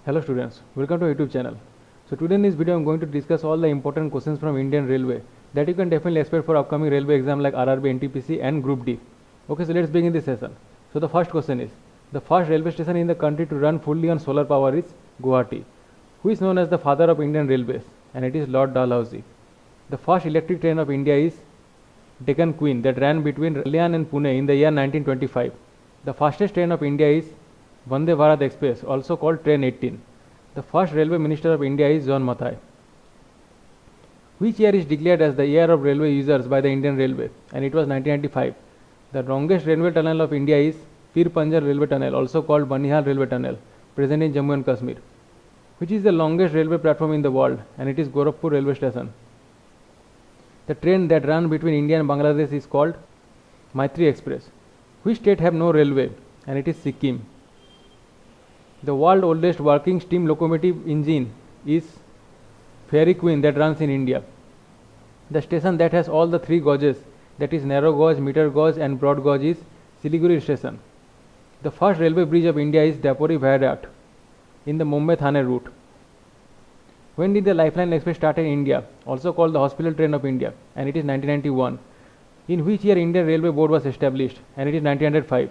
Hello students, welcome to our YouTube channel. So today in this video I am going to discuss all the important questions from Indian Railway that you can definitely expect for upcoming railway exam like RRB, NTPC and Group D. Okay, so let's begin this session. So the first question is, the first railway station in the country to run fully on solar power is Guwahati, who is known as the father of Indian Railways, and it is Lord Dalhousie. The first electric train of India is Deccan Queen that ran between Kalyan and Pune in the year 1925. The fastest train of India is Vande Bharat Express, also called Train 18. The first railway minister of India is John Mathai. Which year is declared as the year of railway users by the Indian Railway? And it was 1995. The longest railway tunnel of India is Pir Panjal Railway Tunnel, also called Banihal Railway Tunnel, present in Jammu and Kashmir. Which is the longest railway platform in the world? And it is Gorakhpur Railway Station. The train that ran between India and Bangladesh is called Maitri Express. Which state have no railway? And it is Sikkim. The world's oldest working steam locomotive engine is Fairy Queen that runs in India. The station that has all the three gauges, that is narrow gauge, meter gauge and broad gauge, is Siliguri station. The first railway bridge of India is Dapori Viaduct in the Mumbai-Thane route. When did the Lifeline Express start in India, also called the Hospital Train of India? And it is 1991. In which year Indian Railway Board was established? And it is 1905.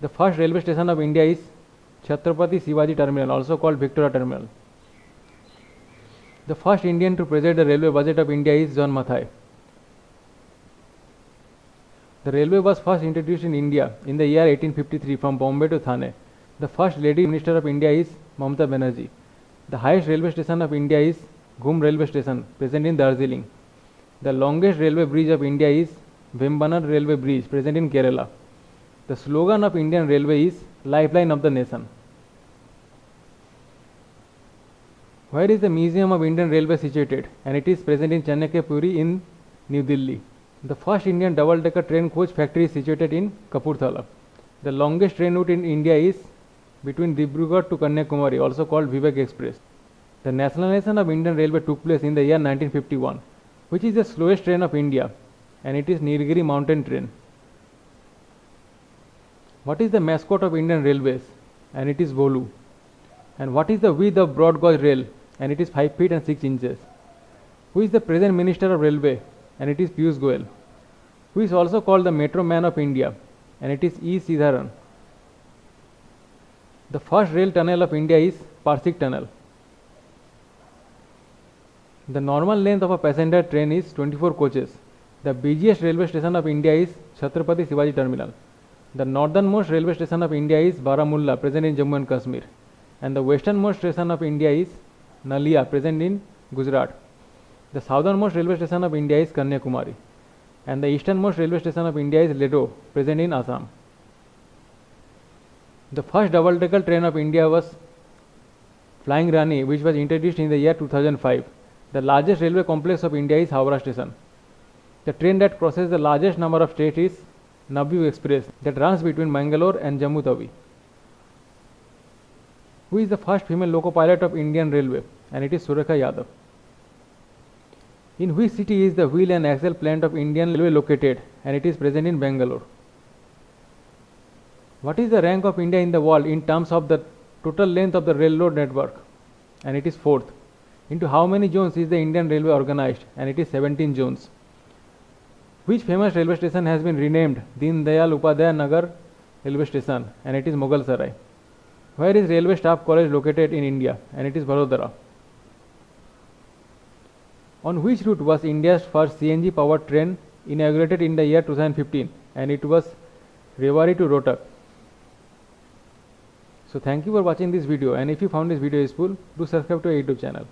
The first railway station of India is Chhatrapati Shivaji Terminal, also called Victoria Terminal. The first Indian to present the railway budget of India is John Mathai. The railway was first introduced in India in the year 1853 from Bombay to Thane. The first lady minister of India is Mamata Banerjee. The highest railway station of India is Ghum Railway Station, present in Darjeeling. The longest railway bridge of India is Vembanad Railway Bridge, present in Kerala. The slogan of Indian Railway is Lifeline of the Nation. Where is the Museum of Indian Railway situated? And it is present in Chanakya Puri in New Delhi. The first Indian double-decker train coach factory is situated in Kapurthala. The longest train route in India is between Dibrugarh to Kanyakumari, also called Vivek Express. The nationalization of Indian Railway took place in the year 1951. Which is the slowest train of India? And it is Nilgiri mountain train. What is the mascot of Indian Railways? And it is Bolu. And what is the width of broad gauge rail? And it is 5 feet and 6 inches. Who is the present Minister of Railway? And it is Piyush Goyal. Who is also called the Metro Man of India? And it is E. Sridharan. The first rail tunnel of India is Parsik Tunnel. The normal length of a passenger train is 24 coaches. The busiest railway station of India is Chhatrapati Shivaji Terminal. The northernmost railway station of India is Baramulla, present in Jammu and Kashmir. And the westernmost station of India is Nalia, present in Gujarat. The southernmost railway station of India is Kanyakumari. And the easternmost railway station of India is Ledo, present in Assam. The first double-decker train of India was Flying Rani, which was introduced in the year 2005. The largest railway complex of India is Howrah Station. The train that crosses the largest number of states is Navyu Express that runs between Mangalore and Jammu Tawi. Who is the first female loco pilot of Indian Railway? And it is Surekha Yadav. In which city is the wheel and axle plant of Indian Railway located? And it is present in Bangalore. What is the rank of India in the world in terms of the total length of the railroad network? And it is 4th. Into how many zones is the Indian Railway organized? And it is 17 zones. Which famous railway station has been renamed Deen Dayal Upadhyaya Nagar Railway Station? And it is Mughal Sarai. Where is Railway Staff College located in India? And it is Vadodara. On which route was India's first CNG powered train inaugurated in the year 2015? And it was Rewari to Rohtak. So thank you for watching this video, and if you found this video useful, do subscribe to our YouTube channel.